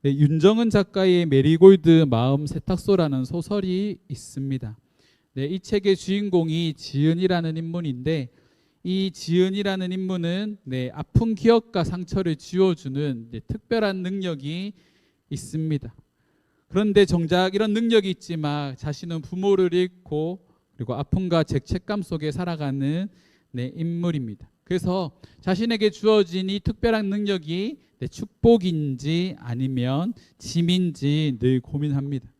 네, 윤정은 작가의 메리골드 마음 세탁소라는 소설이 있습니다. 네, 이 책의 주인공이 지은이라는 인물인데, 이 지은이라는 인물은 아픈 기억과 상처를 지워주는 특별한 능력이 있습니다. 그런데 정작 이런 능력이 있지만 자신은 부모를 잃고 그리고 아픔과 죄책감 속에 살아가는 인물입니다. 그래서 자신에게 주어진 이 특별한 능력이 축복인지 아니면 짐인지 늘 고민합니다.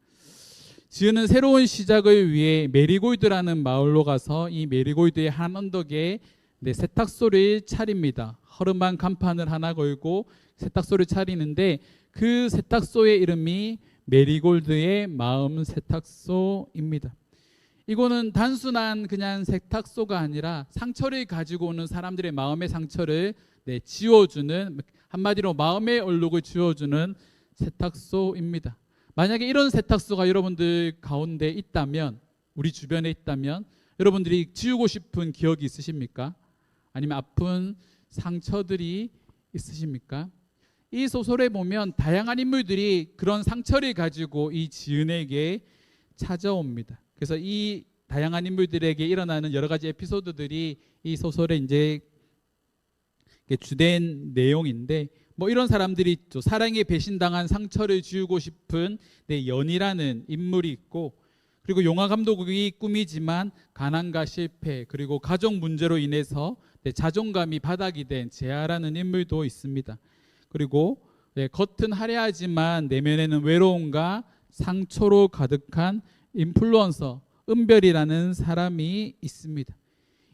지은은 새로운 시작을 위해 메리골드라는 마을로 가서 이 메리골드의 한 언덕에 세탁소를 차립니다. 허름한 간판을 하나 걸고 세탁소를 차리는데, 그 세탁소의 이름이 메리골드의 마음 세탁소입니다. 이거는 단순한 그냥 세탁소가 아니라 상처를 가지고 오는 사람들의 마음의 상처를 지워주는, 한마디로 마음의 얼룩을 지워주는 세탁소입니다. 만약에 이런 세탁소가 여러분들 가운데 있다면, 우리 주변에 있다면 여러분들이 지우고 싶은 기억이 있으십니까? 아니면 아픈 상처들이 있으십니까? 이 소설에 보면 다양한 인물들이 그런 상처를 가지고 이 지은에게 찾아옵니다. 그래서 이 다양한 인물들에게 일어나는 여러 가지 에피소드들이 이 소설의 이제 주된 내용인데, 뭐 이런 사람들이 있죠. 사랑에 배신당한 상처를 지우고 싶은 연이라는 인물이 있고, 그리고 영화 감독이 꿈이지만 가난과 실패 그리고 가족 문제로 인해서 자존감이 바닥이 된 재하라는 인물도 있습니다. 그리고 겉은 화려하지만 내면에는 외로움과 상처로 가득한 인플루언서 은별이라는 사람이 있습니다.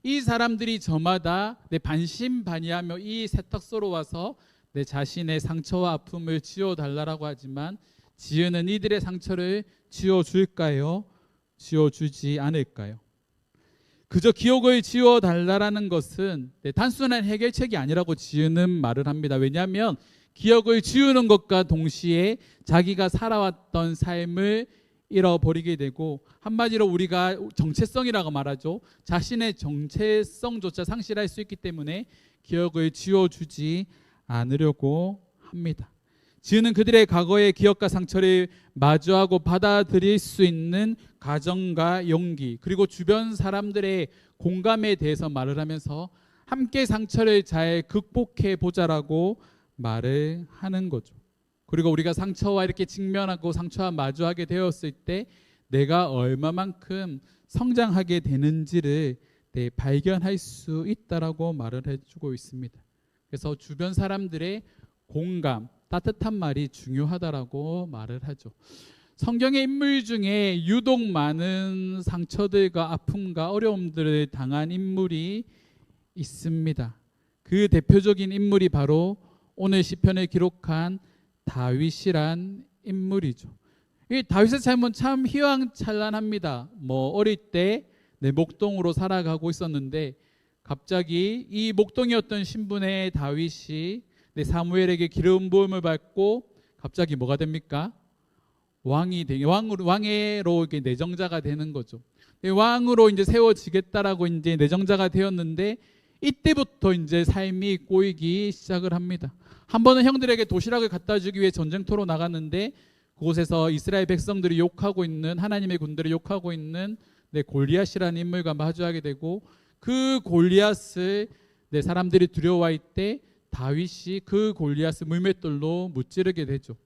이 사람들이 저마다 반신반의하며 이 세탁소로 와서 내 자신의 상처와 아픔을 지워달라고 하지만, 지은은 이들의 상처를 지워줄까요? 지워주지 않을까요? 그저 기억을 지워달라는 것은 단순한 해결책이 아니라고 지은은 말을 합니다. 왜냐하면 기억을 지우는 것과 동시에 자기가 살아왔던 삶을 잃어버리게 되고, 한마디로 우리가 정체성이라고 말하죠. 자신의 정체성조차 상실할 수 있기 때문에 기억을 지워주지 않으려고 합니다. 지은은 그들의 과거의 기억과 상처를 마주하고 받아들일 수 있는 가정과 용기, 그리고 주변 사람들의 공감에 대해서 말을 하면서 함께 상처를 잘 극복해 보자라고 말을 하는 거죠. 그리고 우리가 상처와 이렇게 직면하고 상처와 마주하게 되었을 때 내가 얼마만큼 성장하게 되는지를 발견할 수 있다라고 말을 해주고 있습니다. 그래서 주변 사람들의 공감, 따뜻한 말이 중요하다라고 말을 하죠. 성경의 인물 중에 유독 많은 상처들과 아픔과 어려움들을 당한 인물이 있습니다. 그 대표적인 인물이 바로 오늘 시편을 기록한 다윗이란 인물이죠. 이 다윗의 삶은 참 희망찬란합니다. 어릴 때 목동으로 살아가고 있었는데, 갑자기 이 목동이었던 신분의 다윗이 사무엘에게 기름 부음을 받고 갑자기 뭐가 됩니까? 왕으로 내정자가 되는 거죠. 왕으로 이제 세워지겠다라고 이제 내정자가 되었는데, 이때부터 이제 삶이 꼬이기 시작을 합니다. 한 번은 형들에게 도시락을 갖다 주기 위해 전쟁터로 나갔는데, 그곳에서 이스라엘 백성들이 욕하고 있는, 하나님의 군대를 욕하고 있는 골리앗이라는 인물과 마주하게 되고, 그 골리앗을 사람들이 두려워할 때 다윗이 그 골리앗을 물맷돌로 무찌르게 되죠.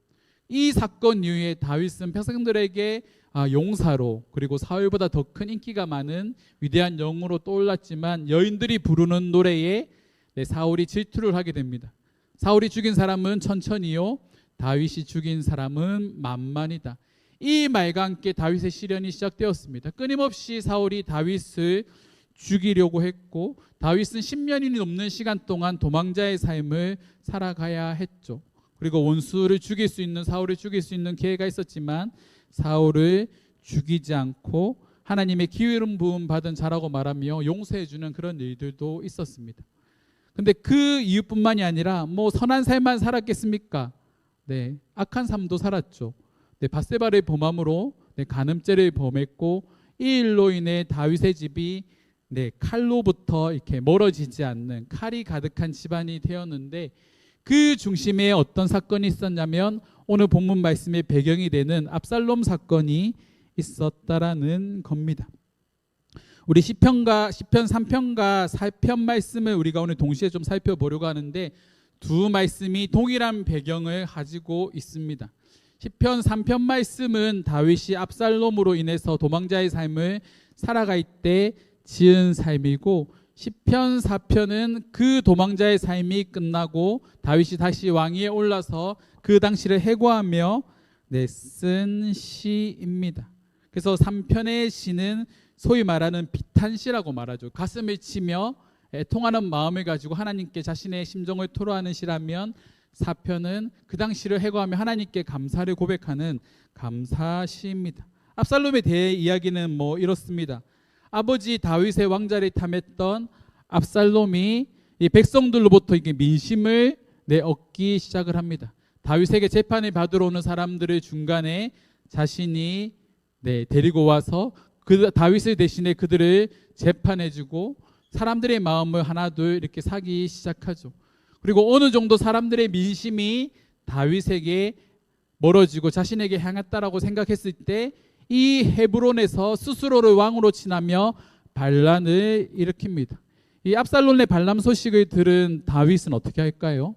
이 사건 이후에 다윗은 백성들에게 용사로, 그리고 사울보다 더 큰 인기가 많은 위대한 영웅으로 떠올랐지만, 여인들이 부르는 노래에 사울이 질투를 하게 됩니다. 사울이 죽인 사람은 천천히요, 다윗이 죽인 사람은 만만이다. 이 말과 함께 다윗의 시련이 시작되었습니다. 끊임없이 사울이 다윗을 죽이려고 했고, 다윗은 10년이 넘는 시간 동안 도망자의 삶을 살아가야 했죠. 그리고 원수를 죽일 수 있는, 사울을 죽일 수 있는 기회가 있었지만 사울을 죽이지 않고 하나님의 기름 부음 받은 자라고 말하며 용서해주는 그런 일들도 있었습니다. 근데 그 이유뿐만이 아니라 선한 삶만 살았겠습니까? 악한 삶도 살았죠. 밧세바를 범함으로 간음죄를 범했고, 이 일로 인해 다윗의 집이 칼로부터 이렇게 멀어지지 않는, 칼이 가득한 집안이 되었는데, 그 중심에 어떤 사건이 있었냐면 오늘 본문 말씀의 배경이 되는 압살롬 사건이 있었다라는 겁니다. 우리 시편 3편과 4편 말씀을 우리가 오늘 동시에 좀 살펴보려고 하는데 두 말씀이 동일한 배경을 가지고 있습니다. 시편 3편 말씀은 다윗이 압살롬으로 인해서 도망자의 삶을 살아갈 때 지은 삶이고, 시편 4편은 그 도망자의 삶이 끝나고 다윗이 다시 왕위에 올라서 그 당시를 해고하며 쓴 시입니다. 그래서 3편의 시는 소위 말하는 비탄시라고 말하죠. 가슴을 치며 애통하는 마음을 가지고 하나님께 자신의 심정을 토로하는 시라면, 4편은 그 당시를 해고하며 하나님께 감사를 고백하는 감사시입니다. 압살롬에 대해 이야기는 이렇습니다. 아버지 다윗의 왕자를 탐했던 압살롬이 이 백성들로부터 이게 민심을 얻기 시작을 합니다. 다윗에게 재판을 받으러 오는 사람들을 중간에 자신이 데리고 와서 그 다윗을 대신에 그들을 재판해주고 사람들의 마음을 하나둘 이렇게 사기 시작하죠. 그리고 어느 정도 사람들의 민심이 다윗에게 멀어지고 자신에게 향했다라고 생각했을 때 이 헤브론에서 스스로를 왕으로 치하며 반란을 일으킵니다. 이 압살롬의 반란 소식을 들은 다윗은 어떻게 할까요?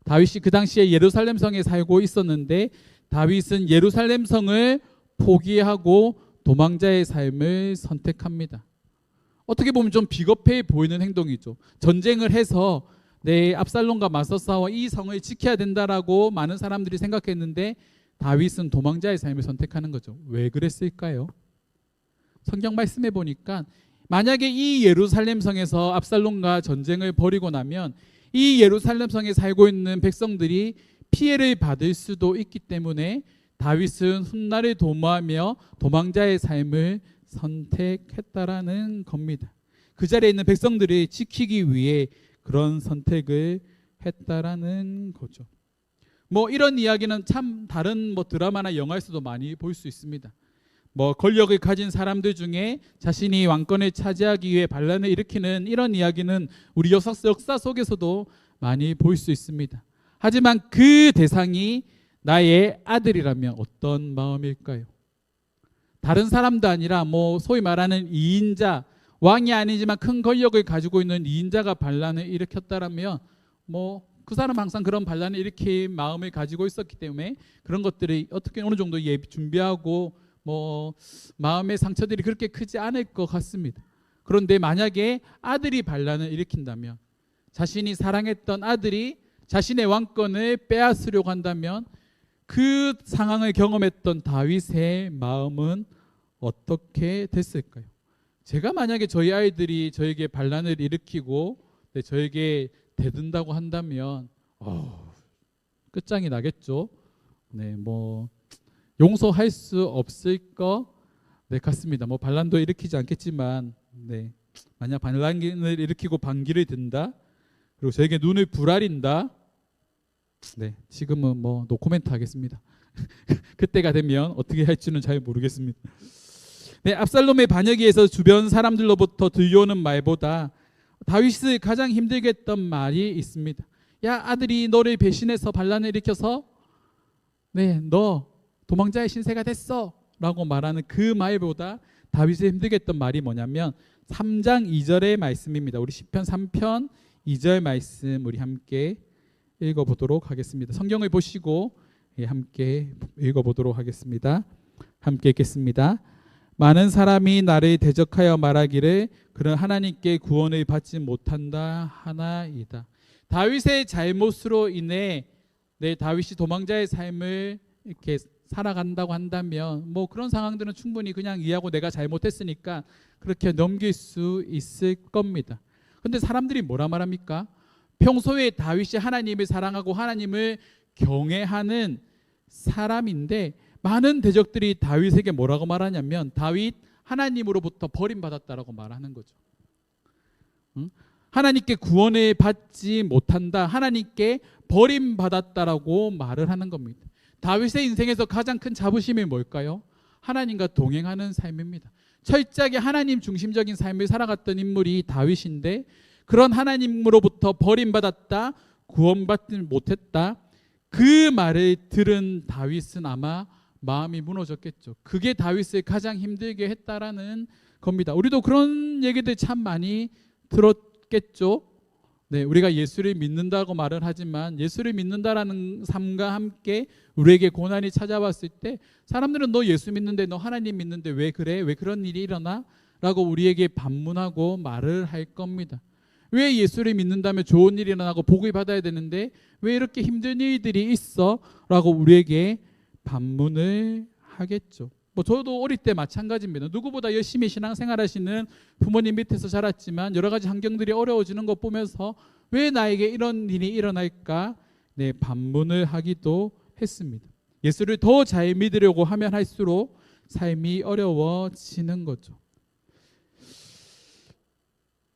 다윗이 그 당시에 예루살렘 성에 살고 있었는데 다윗은 예루살렘 성을 포기하고 도망자의 삶을 선택합니다. 어떻게 보면 좀 비겁해 보이는 행동이죠. 전쟁을 해서 압살롬과 맞서 싸워 이 성을 지켜야 된다라고 많은 사람들이 생각했는데 다윗은 도망자의 삶을 선택하는 거죠. 왜 그랬을까요? 성경 말씀해 보니까 만약에 이 예루살렘 성에서 압살롬과 전쟁을 벌이고 나면 이 예루살렘 성에 살고 있는 백성들이 피해를 받을 수도 있기 때문에 다윗은 훗날을 도모하며 도망자의 삶을 선택했다라는 겁니다. 그 자리에 있는 백성들을 지키기 위해 그런 선택을 했다라는 거죠. 이런 이야기는 참 다른 드라마나 영화에서도 많이 볼 수 있습니다. 권력을 가진 사람들 중에 자신이 왕권을 차지하기 위해 반란을 일으키는 이런 이야기는 우리 역사 속에서도 많이 볼 수 있습니다. 하지만 그 대상이 나의 아들이라면 어떤 마음일까요? 다른 사람도 아니라 소위 말하는 2인자, 왕이 아니지만 큰 권력을 가지고 있는 2인자가 반란을 일으켰다라면 그 사람 항상 그런 반란을 일으킬 마음을 가지고 있었기 때문에 그런 것들이 어떻게 어느 정도 준비하고 마음의 상처들이 그렇게 크지 않을 것 같습니다. 그런데 만약에 아들이 반란을 일으킨다면, 자신이 사랑했던 아들이 자신의 왕권을 빼앗으려고 한다면 그 상황을 경험했던 다윗의 마음은 어떻게 됐을까요? 제가 만약에 저희 아이들이 저에게 반란을 일으키고 저에게 대든다고 한다면 끝장이 나겠죠. 용서할 수 없을 것 같습니다. 반란도 일으키지 않겠지만 만약 반란을 일으키고 반기를 든다, 그리고 저에게 눈을 부라린다, 지금은 노코멘트 하겠습니다. 그때가 되면 어떻게 할지는 잘 모르겠습니다. 압살롬의 반역에 의해서 주변 사람들로부터 들려오는 말보다 다윗을 가장 힘들게 했던 말이 있습니다. 야, 아들이 너를 배신해서 반란을 일으켜서 너 도망자의 신세가 됐어 라고 말하는 그 말보다 다윗을 힘들게 했던 말이 뭐냐면 3장 2절의 말씀입니다. 우리 시편 3편 2절 말씀 우리 함께 읽어보도록 하겠습니다. 성경을 보시고 함께 읽어보도록 하겠습니다. 함께 읽겠습니다. 많은 사람이 나를 대적하여 말하기를 그는 하나님께 구원을 받지 못한다 하나이다. 다윗의 잘못으로 인해 다윗이 도망자의 삶을 이렇게 살아간다고 한다면 그런 상황들은 충분히 그냥 이해하고 내가 잘못했으니까 그렇게 넘길 수 있을 겁니다. 그런데 사람들이 뭐라 말합니까? 평소에 다윗이 하나님을 사랑하고 하나님을 경외하는 사람인데 많은 대적들이 다윗에게 뭐라고 말하냐면 다윗 하나님으로부터 버림받았다라고 말하는 거죠. 하나님께 구원을 받지 못한다, 하나님께 버림받았다라고 말을 하는 겁니다. 다윗의 인생에서 가장 큰 자부심이 뭘까요? 하나님과 동행하는 삶입니다. 철저하게 하나님 중심적인 삶을 살아갔던 인물이 다윗인데 그런 하나님으로부터 버림받았다, 구원받지 못했다, 그 말을 들은 다윗은 아마 마음이 무너졌겠죠. 그게 다윗을 가장 힘들게 했다라는 겁니다. 우리도 그런 얘기들 참 많이 들었겠죠. 네, 우리가 예수를 믿는다고 말을 하지만 예수를 믿는다라는 삶과 함께 우리에게 고난이 찾아왔을 때 사람들은 너 예수 믿는데, 너 하나님 믿는데 왜 그래? 왜 그런 일이 일어나? 라고 우리에게 반문하고 말을 할 겁니다. 왜 예수를 믿는다면 좋은 일이 일어나고 복을 받아야 되는데 왜 이렇게 힘든 일들이 있어? 라고 우리에게 반문을 하겠죠. 저도 어릴 때 마찬가지입니다. 누구보다 열심히 신앙생활하시는 부모님 밑에서 자랐지만 여러 가지 환경들이 어려워지는 것 보면서 왜 나에게 이런 일이 일어날까? 네, 반문을 하기도 했습니다. 예수를 더 잘 믿으려고 하면 할수록 삶이 어려워지는 거죠.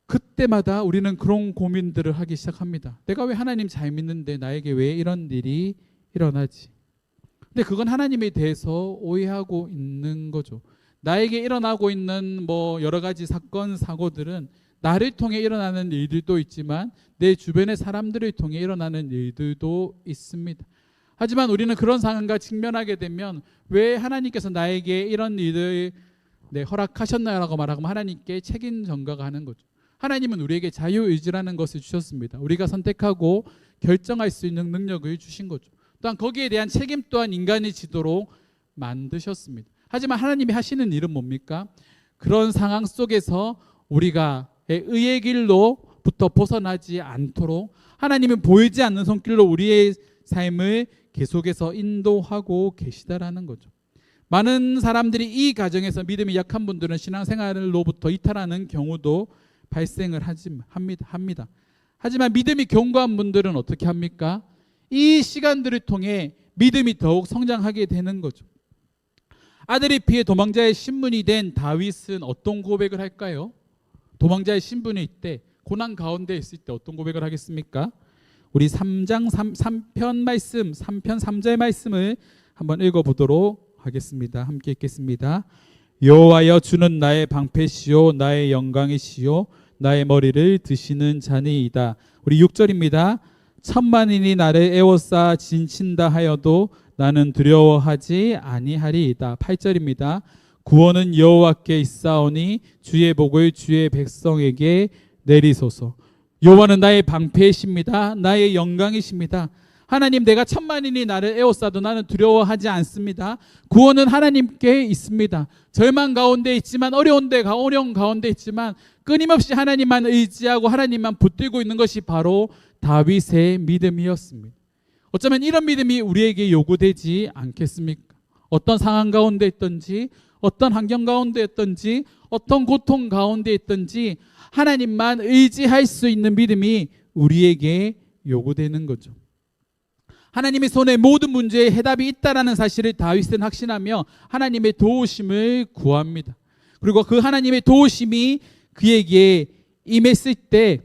그때마다 우리는 그런 고민들을 하기 시작합니다. 내가 왜 하나님 잘 믿는데 나에게 왜 이런 일이 일어나지? 근데 그건 하나님에 대해서 오해하고 있는 거죠. 나에게 일어나고 있는 여러 가지 사건 사고들은 나를 통해 일어나는 일들도 있지만 내 주변의 사람들을 통해 일어나는 일들도 있습니다. 하지만 우리는 그런 상황과 직면하게 되면 왜 하나님께서 나에게 이런 일을 허락하셨나요? 라고 말하고 하나님께 책임 전가하는 거죠. 하나님은 우리에게 자유의지라는 것을 주셨습니다. 우리가 선택하고 결정할 수 있는 능력을 주신 거죠. 또한 거기에 대한 책임 또한 인간이 지도록 만드셨습니다. 하지만 하나님이 하시는 일은 뭡니까? 그런 상황 속에서 우리가 의의 길로부터 벗어나지 않도록 하나님은 보이지 않는 손길로 우리의 삶을 계속해서 인도하고 계시다라는 거죠. 많은 사람들이 이 과정에서 믿음이 약한 분들은 신앙생활로부터 이탈하는 경우도 발생을 합니다. 하지만 믿음이 견고한 분들은 어떻게 합니까? 이 시간들을 통해 믿음이 더욱 성장하게 되는 거죠. 아들이 피해 도망자의 신분이 된 다윗은 어떤 고백을 할까요? 도망자의 신분일 때, 고난 가운데 있을 때 어떤 고백을 하겠습니까? 우리 3편 3절 말씀을 한번 읽어보도록 하겠습니다. 함께 읽겠습니다. 여호와여, 주는 나의 방패시요 나의 영광이시요 나의 머리를 드시는 자니이다. 우리 6절입니다. 천만인이 나를 에워싸 진친다 하여도 나는 두려워하지 아니하리이다. 8절입니다. 구원은 여호와께 있사오니 주의 복을 주의 백성에게 내리소서. 여호와는 나의 방패이십니다. 나의 영광이십니다. 하나님, 내가 천만인이 나를 에워싸도 나는 두려워하지 않습니다. 구원은 하나님께 있습니다. 절망 가운데 있지만, 어려운 가운데 있지만 끊임없이 하나님만 의지하고 하나님만 붙들고 있는 것이 바로 다윗의 믿음이었습니다. 어쩌면 이런 믿음이 우리에게 요구되지 않겠습니까? 어떤 상황 가운데 있든지, 어떤 환경 가운데 있든지, 어떤 고통 가운데 있든지 하나님만 의지할 수 있는 믿음이 우리에게 요구되는 거죠. 하나님의 손에 모든 문제에 해답이 있다라는 사실을 다윗은 확신하며 하나님의 도우심을 구합니다. 그리고 그 하나님의 도우심이 그에게 임했을 때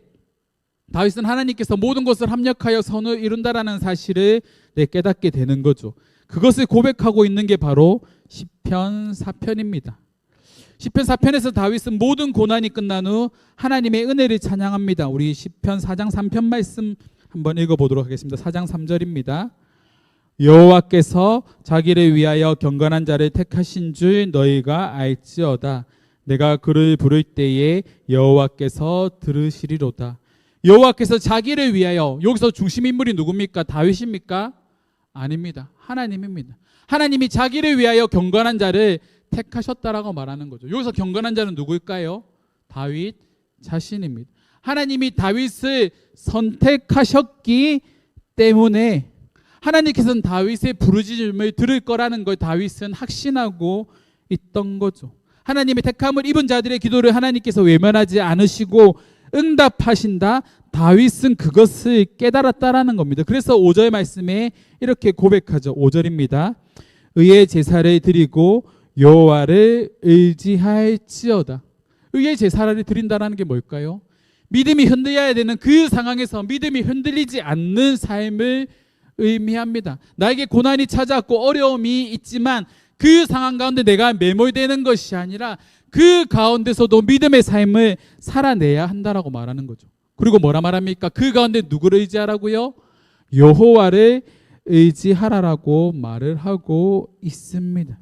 다윗은 하나님께서 모든 것을 합력하여 선을 이룬다라는 사실을 깨닫게 되는 거죠. 그것을 고백하고 있는 게 바로 시편 4편입니다. 시편 4편에서 다윗은 모든 고난이 끝난 후 하나님의 은혜를 찬양합니다. 우리 시편 4장 3편 말씀 한번 읽어보도록 하겠습니다. 4장 3절입니다. 여호와께서 자기를 위하여 경건한 자를 택하신 줄 너희가 알지어다. 내가 그를 부를 때에 여호와께서 들으시리로다. 여호와께서 자기를 위하여, 여기서 중심 인물이 누굽니까? 다윗입니까? 아닙니다. 하나님입니다. 하나님이 자기를 위하여 경건한 자를 택하셨다라고 말하는 거죠. 여기서 경건한 자는 누구일까요? 다윗 자신입니다. 하나님이 다윗을 선택하셨기 때문에 하나님께서는 다윗의 부르짖음을 들을 거라는 걸 다윗은 확신하고 있던 거죠. 하나님의 택함을 입은 자들의 기도를 하나님께서 외면하지 않으시고 응답하신다. 다윗은 그것을 깨달았다라는 겁니다. 그래서 5절 말씀에 이렇게 고백하죠. 5절입니다. 의의 제사를 드리고 여호와를 의지할지어다. 의의 제사를 드린다라는 게 뭘까요? 믿음이 흔들려야 되는 그 상황에서 믿음이 흔들리지 않는 삶을 의미합니다. 나에게 고난이 찾아왔고 어려움이 있지만 그 상황 가운데 내가 매몰되는 것이 아니라 그 가운데서도 믿음의 삶을 살아내야 한다라고 말하는 거죠. 그리고 뭐라 말합니까? 그 가운데 누구를 의지하라고요? 여호와를 의지하라라고 말을 하고 있습니다.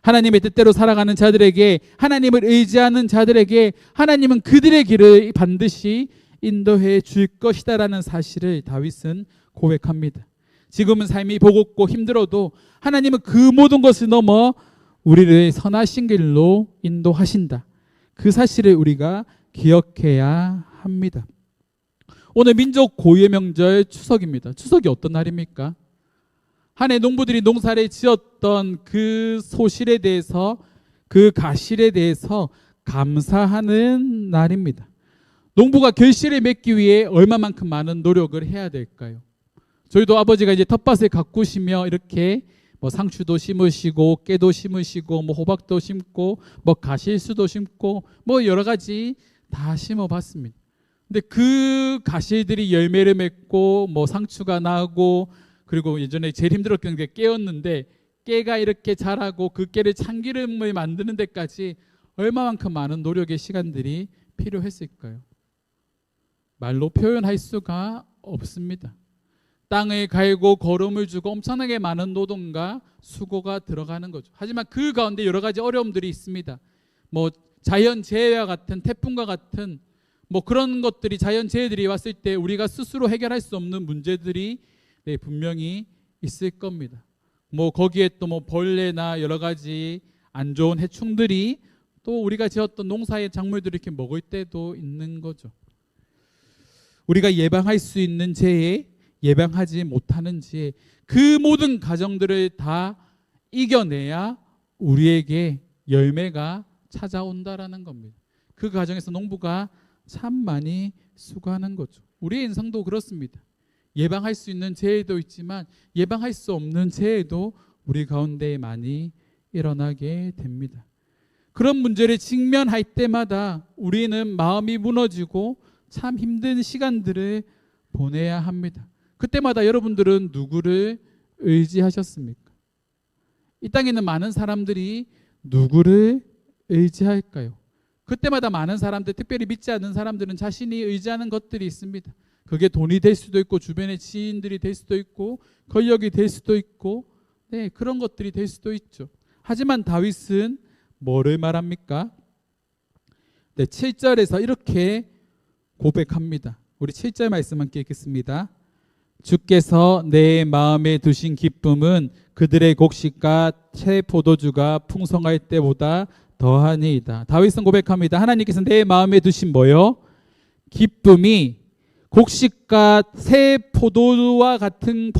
하나님의 뜻대로 살아가는 자들에게, 하나님을 의지하는 자들에게 하나님은 그들의 길을 반드시 인도해 줄 것이다라는 사실을 다윗은 고백합니다. 지금은 삶이 버겁고 힘들어도 하나님은 그 모든 것을 넘어 우리를 선하신 길로 인도하신다. 그 사실을 우리가 기억해야 합니다. 오늘 민족 고유의 명절 추석입니다. 추석이 어떤 날입니까? 한 해 농부들이 농사를 지었던 그 소실에 대해서, 그 가실에 대해서 감사하는 날입니다. 농부가 결실을 맺기 위해 얼마만큼 많은 노력을 해야 될까요? 저희도 아버지가 이제 텃밭을 가꾸시며 이렇게 뭐 상추도 심으시고 깨도 심으시고 뭐 호박도 심고 뭐 가실수도 심고 뭐 여러 가지 다 심어봤습니다. 근데 그 가실들이 열매를 맺고 뭐 상추가 나고, 그리고 예전에 제일 힘들었던 게 깨였는데 깨가 이렇게 자라고 그 깨를 참기름을 만드는 데까지 얼마만큼 많은 노력의 시간들이 필요했을까요? 말로 표현할 수가 없습니다. 땅을 갈고 거름을 주고 엄청나게 많은 노동과 수고가 들어가는 거죠. 하지만 그 가운데 여러 가지 어려움들이 있습니다. 뭐 자연재해와 같은, 태풍과 같은 뭐 그런 것들이, 자연재해들이 왔을 때 우리가 스스로 해결할 수 없는 문제들이 분명히 있을 겁니다. 뭐 거기에 또 뭐 벌레나 여러 가지 안 좋은 해충들이 또 우리가 지었던 농사의 작물들을 이렇게 먹을 때도 있는 거죠. 우리가 예방할 수 있는 재해, 예방하지 못하는 재해, 그 모든 과정들을 다 이겨내야 우리에게 열매가 찾아온다라는 겁니다. 그 과정에서 농부가 참 많이 수고하는 거죠. 우리의 인생도 그렇습니다. 예방할 수 있는 재해도 있지만 예방할 수 없는 재해도 우리 가운데 많이 일어나게 됩니다. 그런 문제를 직면할 때마다 우리는 마음이 무너지고 참 힘든 시간들을 보내야 합니다. 그때마다 여러분들은 누구를 의지하셨습니까? 이 땅에 있는 많은 사람들이 누구를 의지할까요? 그때마다 많은 사람들, 특별히 믿지 않는 사람들은 자신이 의지하는 것들이 있습니다. 그게 돈이 될 수도 있고, 주변의 지인들이 될 수도 있고, 권력이 될 수도 있고, 네, 그런 것들이 될 수도 있죠. 하지만 다윗은 뭐를 말합니까? 네, 7절에서 이렇게 고백합니다. 우리 7절 말씀 함께 읽겠습니다. 주께서 내 마음에 두신 기쁨은 그들의 곡식과 새 포도주가 풍성할 때보다 더하니이다. 다윗은 고백합니다. 하나님께서 내 마음에 두신 뭐요? 기쁨이 곡식과 새 포도주와 같은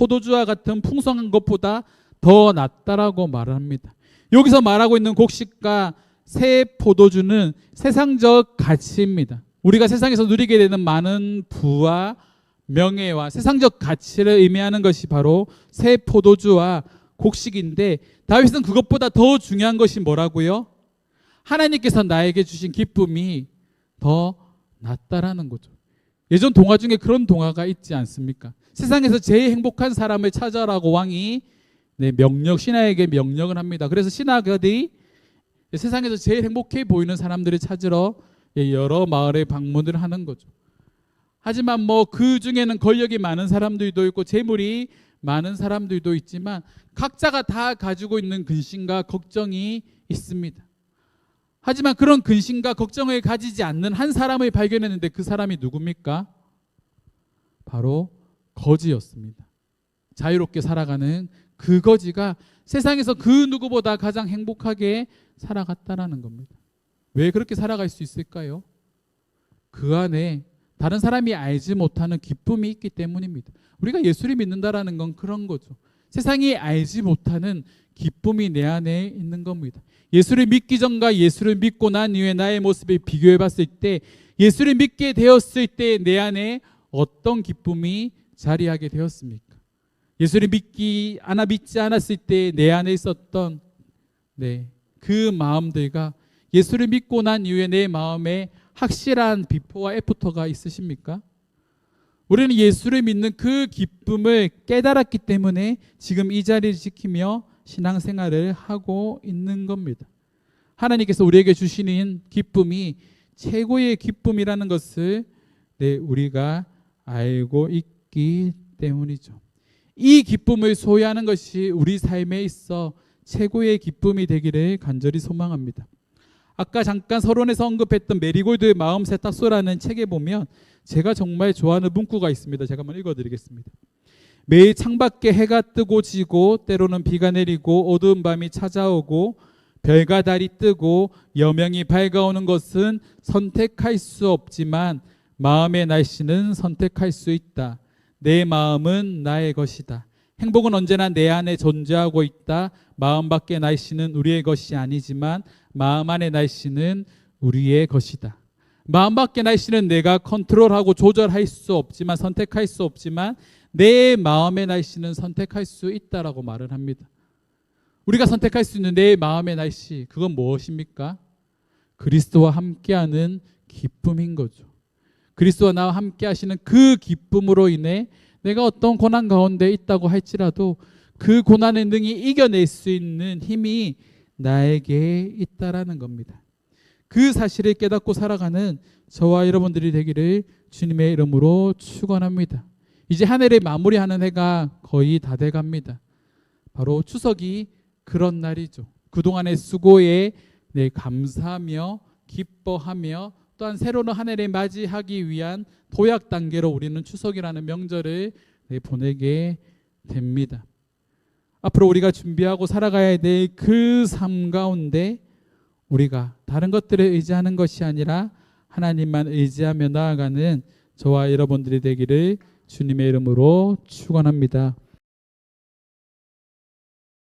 풍성한 것보다 더 낫다라고 말합니다. 여기서 말하고 있는 곡식과 새 포도주는 세상적 가치입니다. 우리가 세상에서 누리게 되는 많은 부와 명예와 세상적 가치를 의미하는 것이 바로 새 포도주와 곡식인데, 다윗은 그것보다 더 중요한 것이 뭐라고요? 하나님께서 나에게 주신 기쁨이 더 낫다라는 거죠. 예전 동화 중에 그런 동화가 있지 않습니까? 세상에서 제일 행복한 사람을 찾아라고 왕이 신하에게 명령을 합니다. 그래서 신하들이 세상에서 제일 행복해 보이는 사람들을 찾으러 여러 마을에 방문을 하는 거죠. 하지만 뭐 그 중에는 권력이 많은 사람들도 있고 재물이 많은 사람들도 있지만 각자가 다 가지고 있는 근심과 걱정이 있습니다. 하지만 그런 근심과 걱정을 가지지 않는 한 사람을 발견했는데 그 사람이 누굽니까? 바로 거지였습니다. 자유롭게 살아가는 그 거지가 세상에서 그 누구보다 가장 행복하게 살아갔다라는 겁니다. 왜 그렇게 살아갈 수 있을까요? 그 안에 다른 사람이 알지 못하는 기쁨이 있기 때문입니다. 우리가 예수를 믿는다라는 건 그런 거죠. 세상이 알지 못하는 기쁨이 내 안에 있는 겁니다. 예수를 믿기 전과 예수를 믿고 난 이후에 나의 모습을 비교해 봤을 때, 예수를 믿게 되었을 때 내 안에 어떤 기쁨이 자리하게 되었습니까? 예수를 믿지 않았을 때 내 안에 있었던 그 마음들과 예수를 믿고 난 이후에 내 마음에 확실한 비포와 애프터가 있으십니까? 우리는 예수를 믿는 그 기쁨을 깨달았기 때문에 지금 이 자리를 지키며 신앙생활을 하고 있는 겁니다. 하나님께서 우리에게 주시는 기쁨이 최고의 기쁨이라는 것을 우리가 알고 있기 때문이죠. 이 기쁨을 소유하는 것이 우리 삶에 있어 최고의 기쁨이 되기를 간절히 소망합니다. 아까 잠깐 서론에서 언급했던 메리골드의 마음 세탁소라는 책에 보면 제가 정말 좋아하는 문구가 있습니다. 제가 한번 읽어드리겠습니다. 매일 창밖에 해가 뜨고 지고 때로는 비가 내리고 어두운 밤이 찾아오고 별과 달이 뜨고 여명이 밝아오는 것은 선택할 수 없지만 마음의 날씨는 선택할 수 있다. 내 마음은 나의 것이다. 행복은 언제나 내 안에 존재하고 있다. 마음 밖의 날씨는 우리의 것이 아니지만 마음 안의 날씨는 우리의 것이다. 마음 밖의 날씨는 내가 컨트롤하고 조절할 수 없지만, 선택할 수 없지만 내 마음의 날씨는 선택할 수 있다라고 말을 합니다. 우리가 선택할 수 있는 내 마음의 날씨, 그건 무엇입니까? 그리스도와 함께하는 기쁨인 거죠. 그리스도와 나와 함께 하시는 그 기쁨으로 인해 내가 어떤 고난 가운데 있다고 할지라도 그 고난을 능히 이겨낼 수 있는 힘이 나에게 있다라는 겁니다. 그 사실을 깨닫고 살아가는 저와 여러분들이 되기를 주님의 이름으로 축원합니다. 이제 한 해를 마무리하는 해가 거의 다 돼갑니다. 바로 추석이 그런 날이죠. 그동안의 수고에 감사하며 기뻐하며 또한 새로운 한 해를 맞이하기 위한 도약 단계로 우리는 추석이라는 명절을 보내게 됩니다. 앞으로 우리가 준비하고 살아가야 될 그 삶 가운데 우리가 다른 것들을 의지하는 것이 아니라 하나님만 의지하며 나아가는 저와 여러분들이 되기를 주님의 이름으로 축원합니다.